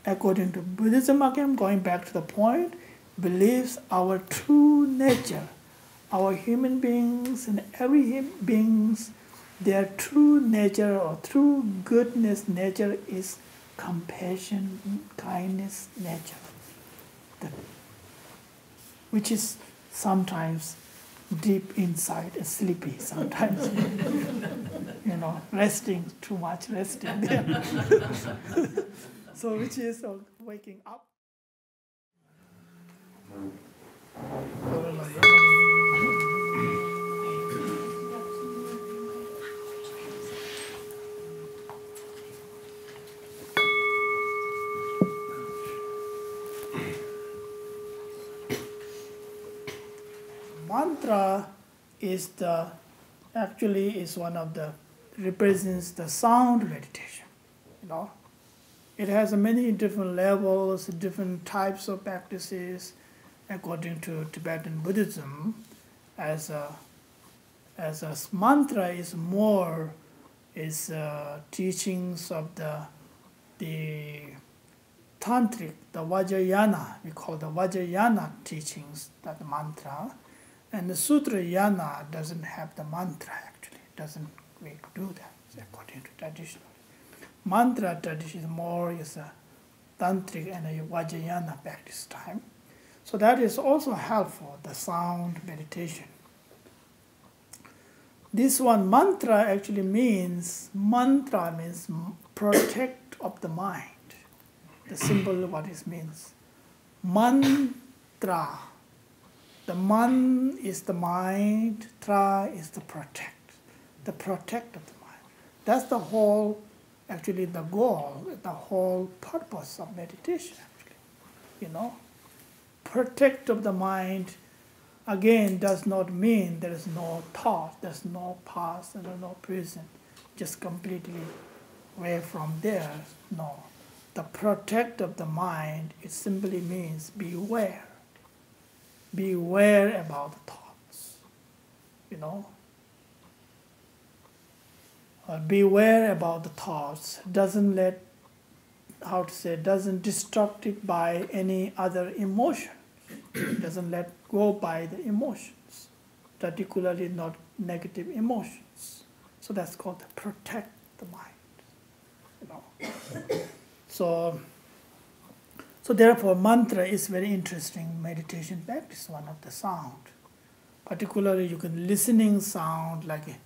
according to Buddhism, again, going back to the point, believes our true nature, our human beings and every beings, their true nature or true goodness nature is compassion, kindness nature, which is sometimes deep inside and sleepy sometimes. Resting, too much resting there. So which is waking up. Mantra is one of the represents the sound meditation. It has many different levels, different types of practices according to Tibetan Buddhism. As a mantra is more teachings of the tantric, the Vajrayana, we call the Vajrayana teachings, that mantra. And the Sutrayana doesn't have the mantra actually, it doesn't really do that according to tradition. Mantra tradition is a tantric and a Vajrayana practice time. So that is also helpful, the sound meditation. This one, mantra actually means protect of the mind. The symbol of what it means. Mantra. The man is the mind, tra is the protect of the mind. That's the whole, actually the goal, the whole purpose of meditation actually. Protect of the mind, again, does not mean there is no thought, there's no past, and no present, just completely away from there. No. The protect of the mind, it simply means beware. Beware about the thoughts, beware about the thoughts. Doesn't destruct it by any other emotion. Doesn't let go by the emotions, particularly not negative emotions. So that's called protect the mind. So therefore, mantra is very interesting meditation practice, one of the sound. Particularly, you can listening sound like a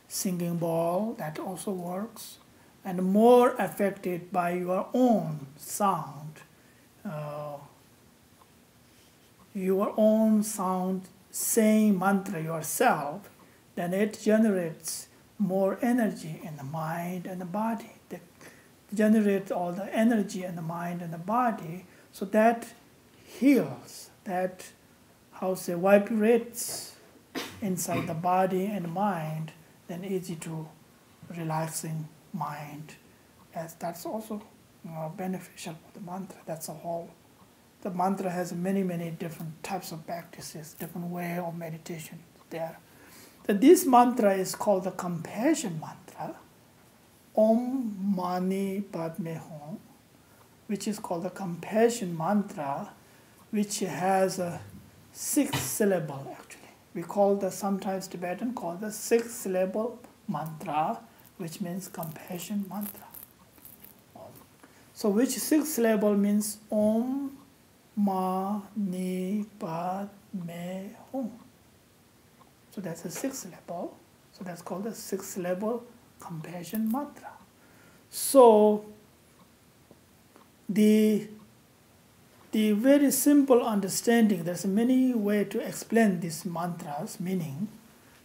singing bowl, that also works. And more affected by your own sound. Your own sound, saying mantra yourself, then it generates more energy in the mind and the body. That generates all the energy in the mind and the body. So that heals, that vibrates inside the body and mind, then easy to relaxing mind. As that's also beneficial for the mantra. That's a whole. The mantra has many, many different types of practices, different way of meditation there. This mantra is called the compassion mantra, Om Mani Padme Hum, which is called the compassion mantra, which has a 6 syllable actually. We sometimes Tibetan call the 6 syllable mantra, which means compassion mantra. So which 6 syllable means Om Mani Padme Hum. So that's a 6 syllable. So that's called the 6 syllable compassion mantra. So the very simple understanding, there's many ways to explain this mantra's meaning.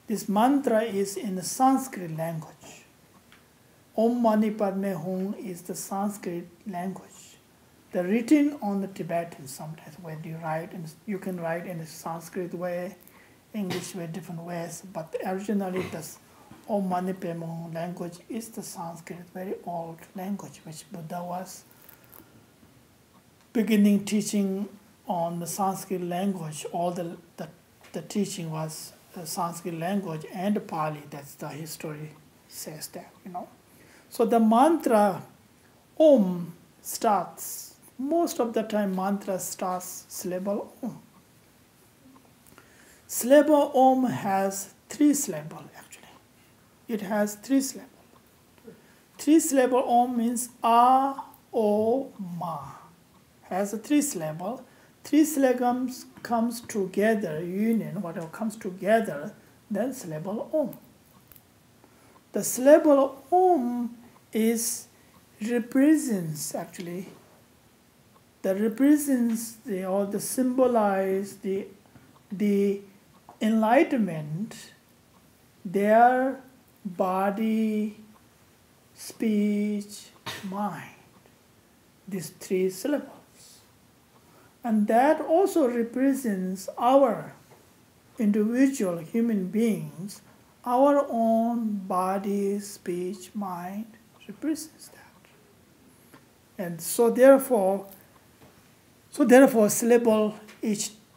This mantra is in the Sanskrit language. Om Mani Padme Hum is the Sanskrit language. They're written on the Tibetan sometimes when you write, and you can write in a Sanskrit way, English way, different ways, but originally this Om Mani Padme Hum language is the Sanskrit, very old language, which Buddha was beginning teaching on the Sanskrit language. All the teaching was Sanskrit language and Pali. That's the history says that, So the mantra Om starts most of the time mantra starts syllable Om. Syllable Om has 3 syllables actually. It has 3 syllables. 3 syllable Om means A, O, Ma. Has a 3 syllable. 3 syllables comes together, union, whatever comes together, then syllable Om. The syllable Om represents actually, the symbolize the enlightenment, their body, speech, mind. These 3 syllables. And that also represents our individual human beings, our own body, speech, mind represents that. And so therefore syllable,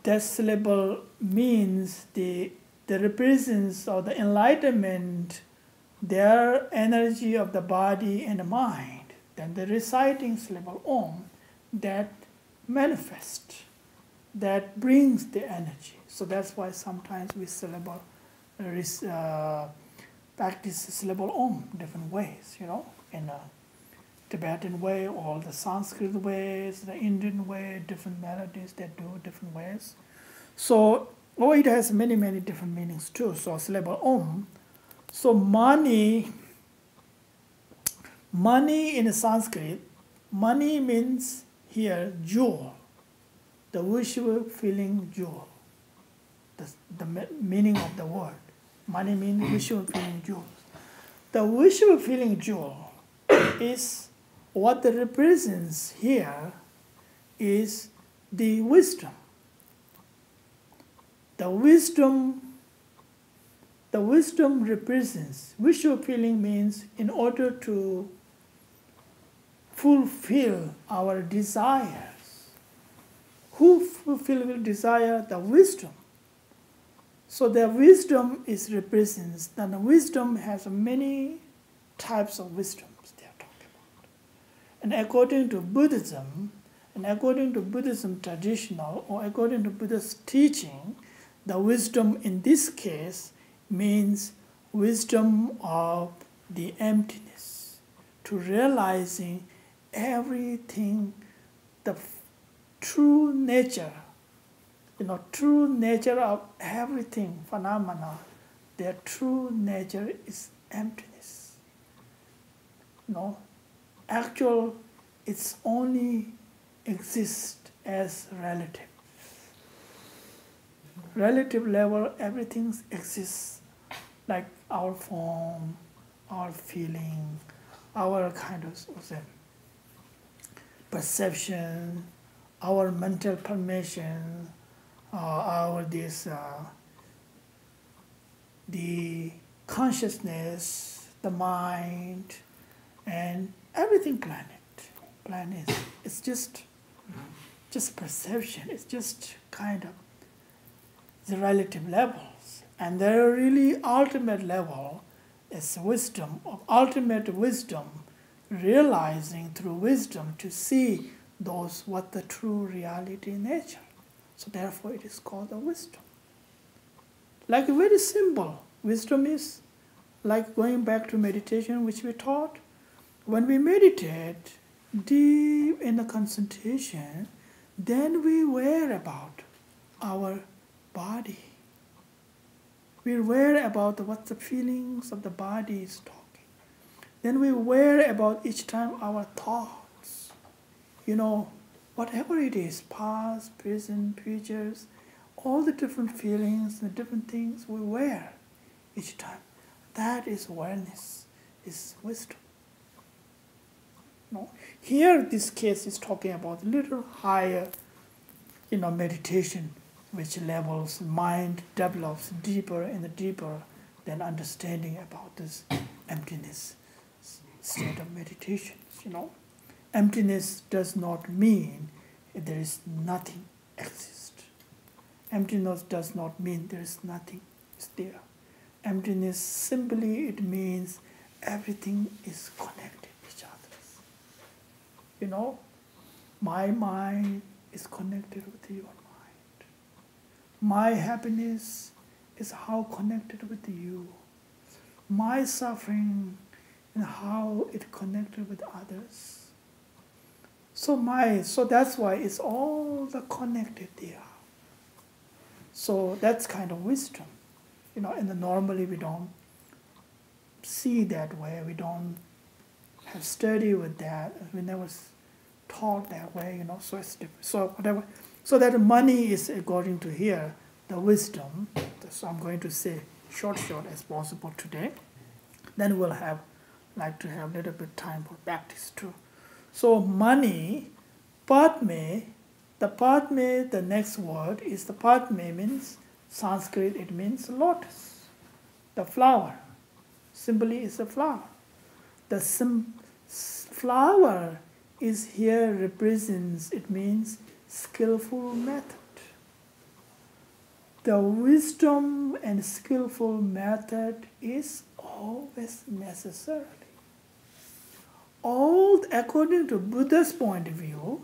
that syllable means the represents of the enlightenment, their energy of the body and mind. Then the reciting syllable Om, that manifest, that brings the energy. So that's why sometimes we practice syllable Om different ways, in a Tibetan way, or the Sanskrit ways, the Indian way, different melodies that do different ways. So it has many, many different meanings too. So syllable Om. So Mani in Sanskrit, Mani means here jewel, the wishful feeling jewel. The meaning of the word. Mani means wishful feeling jewel. The wishful feeling jewel is what it represents here is the wisdom. The wisdom represents, wishful feeling means in order to fulfill our desires. Who fulfill desire? The wisdom. So the wisdom represents, and the wisdom has many types of wisdoms they are talking about. And according to Buddhism, traditional, or according to Buddhist teaching, the wisdom in this case means wisdom of the emptiness, to realizing everything, the true nature, true nature of everything, phenomena, their true nature is emptiness. Actual, it's only exists as relative. Relative level, everything exists, like our form, our feeling, our kind of perception, our mental permission, the consciousness, the mind, and everything planet. It's just perception. It's just kind of the relative levels. And the really ultimate level is wisdom, of ultimate wisdom, realizing through wisdom to see what the true reality nature. So therefore it is called the wisdom. Like a very simple, wisdom is like going back to meditation, which we taught. When we meditate deep in the concentration, then we aware about our body. We're aware about what the feelings of the body is talking. Then we're aware about each time our thoughts. Whatever it is, past, present, futures, all the different feelings, the different things we aware each time. That is awareness, is wisdom. Here, this case is talking about a little higher, meditation, which levels mind develops deeper and deeper than understanding about this emptiness state of meditation. Emptiness does not mean there is nothing exist. Emptiness does not mean there is nothing is there. Emptiness simply it means everything is connected with each other. My mind is connected with your mind. My happiness is how connected with you. My suffering and how it connected with others. So that's why it's all the connected there. So that's kind of wisdom. And normally we don't see that way. We don't have study with that. We never taught that way, so it's different. So whatever. So that money is according to here, the wisdom. So I'm going to say short as possible today. Then we'll like to have a little bit time for practice too. So money, Padme, the next word is the Padme means, Sanskrit it means lotus, the flower. Simply is a flower. The flower is here represents, it means skillful method. The wisdom and skillful method is always necessary. According to Buddha's point of view,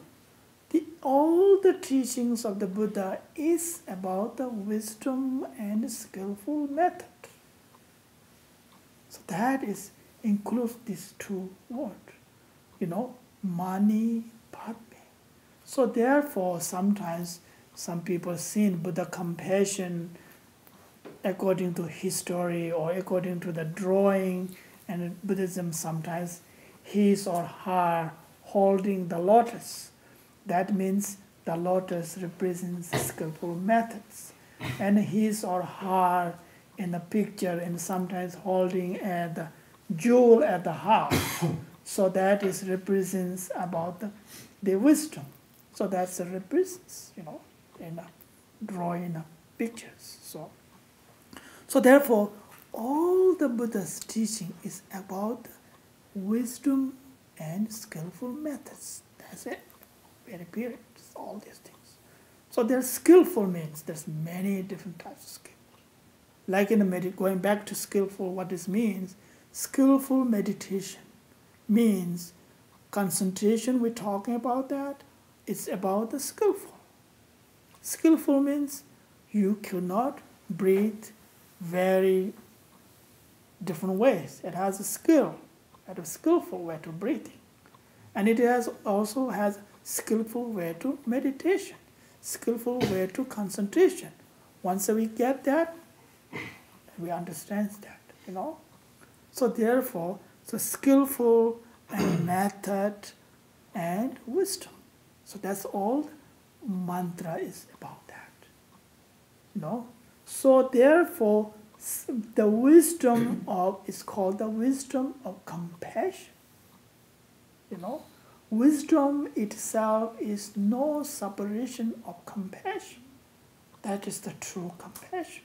all the teachings of the Buddha is about the wisdom and skillful method. So that includes these two words, Mani Padme. So therefore, sometimes some people see in Buddha compassion according to history or according to the drawing, and in Buddhism sometimes his or her holding the lotus. That means the lotus represents skillful methods, and his or her in the picture and sometimes holding the jewel at the heart. So that represents about the wisdom. So that's the represents, in drawing pictures. So therefore, all the Buddha's teaching is about wisdom and skillful methods. That's it. Very period. All these things. So there's skillful means there's many different types of skill. Like in going back to skillful, what this means, skillful meditation means concentration. We're talking about that. It's about the skillful. Skillful means you cannot breathe very different ways. It has a skill, a skillful way to breathing. And it also has skillful way to meditation, skillful way to concentration. Once we get that, we understand that, So therefore, skillful and method and wisdom. So that's all mantra is about that, So therefore, the wisdom is called the wisdom of compassion. Wisdom itself is no separation of compassion. That is the true compassion.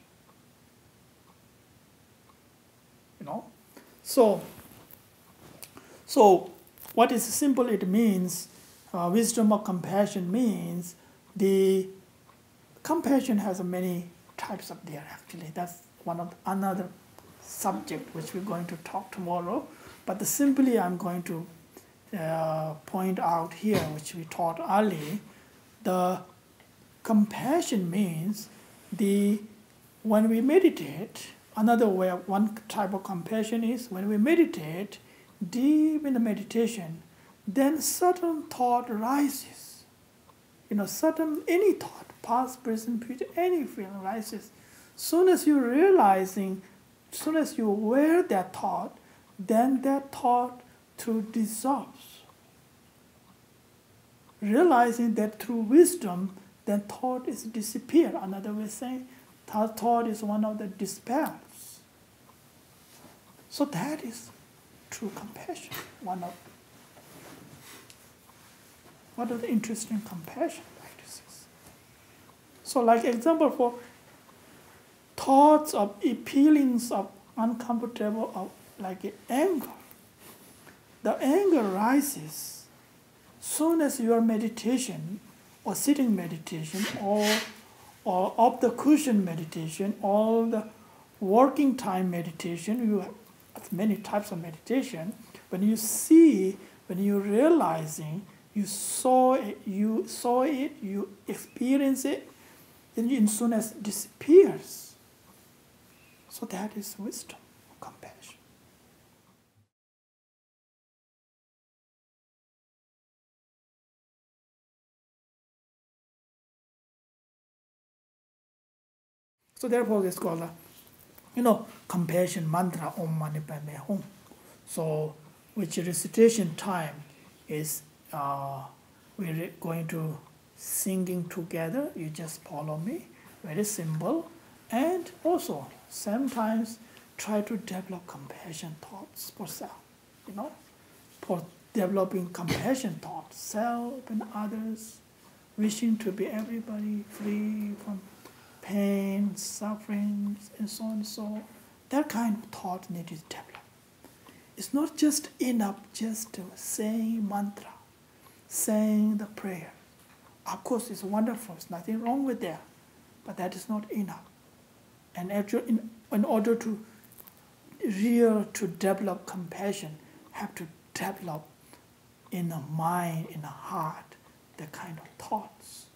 So what is simple? It means wisdom of compassion means the compassion has many types of there. Actually, that's another subject which we're going to talk tomorrow. But simply, I'm going to point out here, which we taught early. The compassion means when we meditate. Another way, one type of compassion is when we meditate, deep in the meditation, then certain thought rises. Any thought, past, present, future, any feeling rises. Soon as you're aware that thought, then that thought dissolves. Realizing that through wisdom, then thought is disappear. Another way of saying, thought is one of the dispels. So that is true compassion. One of the interesting compassion practices. So like example for thoughts of feelings of uncomfortable, of like anger. The anger rises soon as your meditation or sitting meditation or up the cushion meditation, all the working time meditation, you have many types of meditation. When you're realizing You saw it, you experience it, then as soon as it disappears. So that is wisdom, compassion. So therefore it's called compassion mantra, Om Mani Padme Hum. So which recitation time is we're going to singing together. You just follow me, very simple. And also sometimes try to develop compassion thoughts for self, for developing compassion thoughts, self and others, wishing to be everybody free from pain, suffering, and so on. So that kind of thought needs to develop. It's not just enough just to saying mantra, saying the prayer. Of course, it's wonderful. There's nothing wrong with that, but that is not enough. And actually, in order to develop compassion, have to develop in the mind, in the heart, the kind of thoughts.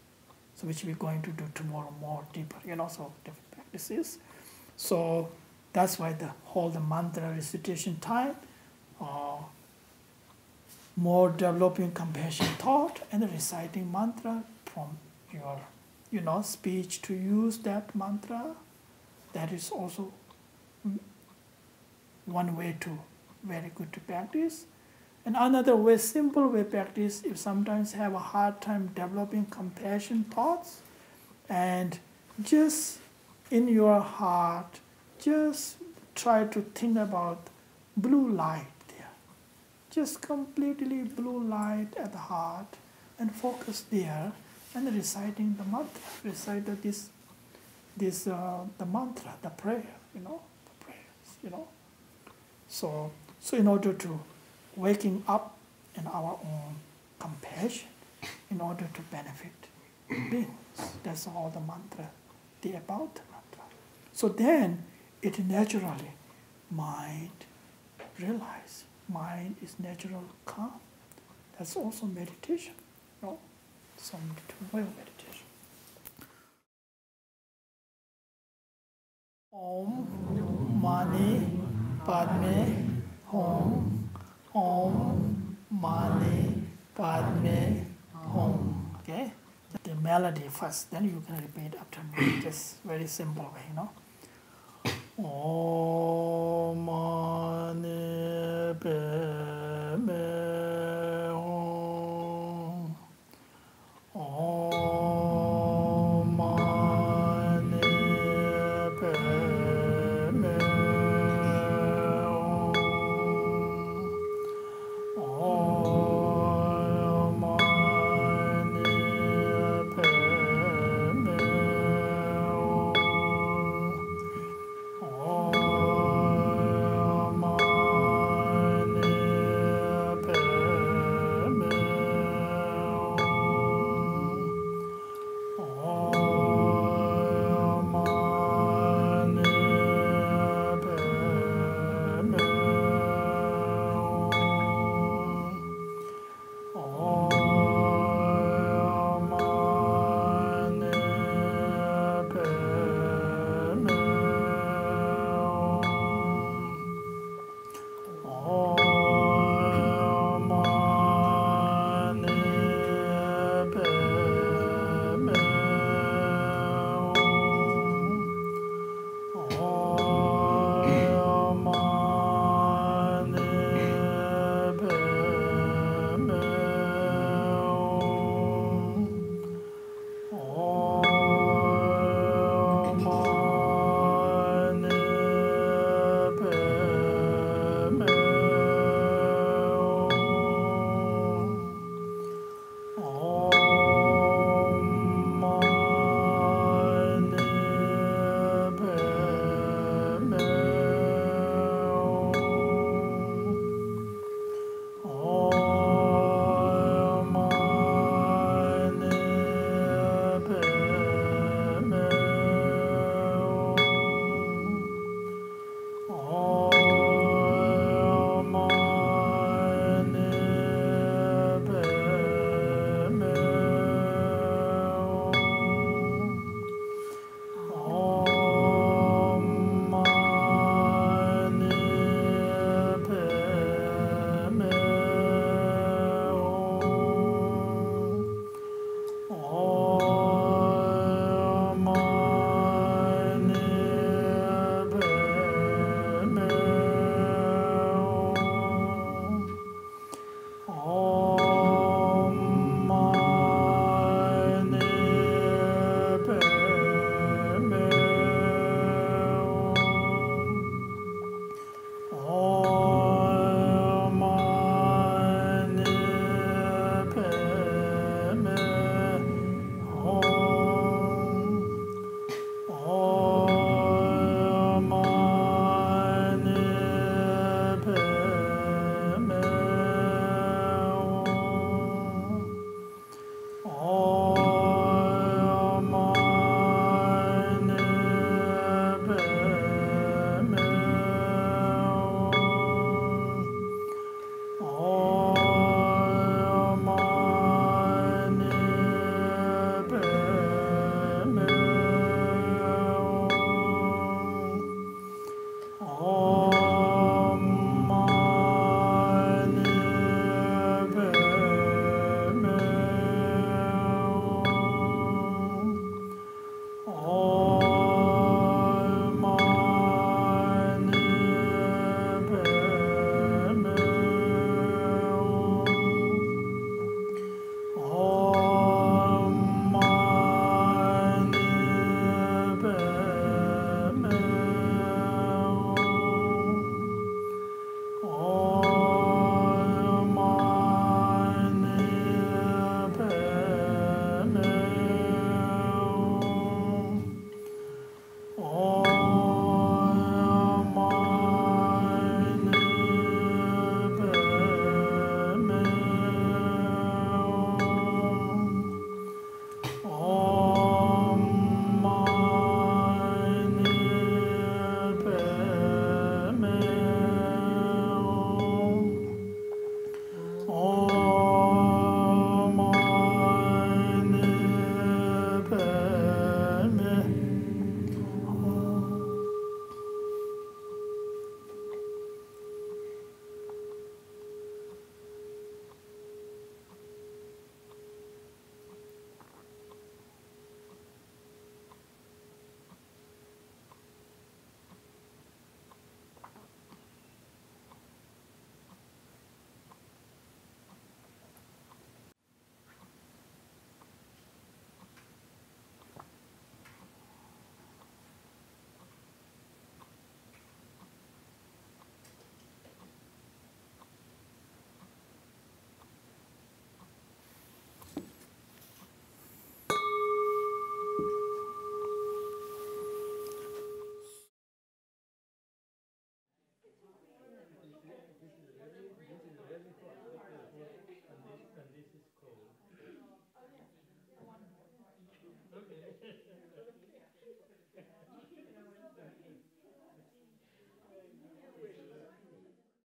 So which we're going to do tomorrow more deeper, so different practices. So that's why the mantra recitation time, more developing compassion thought and reciting mantra from your, speech to use that mantra. That is also one way to very good to practice. And another way, simple way practice, if sometimes have a hard time developing compassion thoughts, and just in your heart, just try to think about blue light there. Just completely blue light at the heart, and focus there, and reciting the mantra, recite the mantra, the prayer, the prayers, So in order to waking up in our own compassion, in order to benefit beings. That's all the mantra, about the mantra. So then it naturally, mind realize, mind is natural calm. That's also meditation, some way of meditation. Om Mani Padme Hum. Om Mani Padme Hum. Okay? The melody first, then you can repeat after me. Just very simple way, Om Mani Padme Hum. Om Mani Padme Om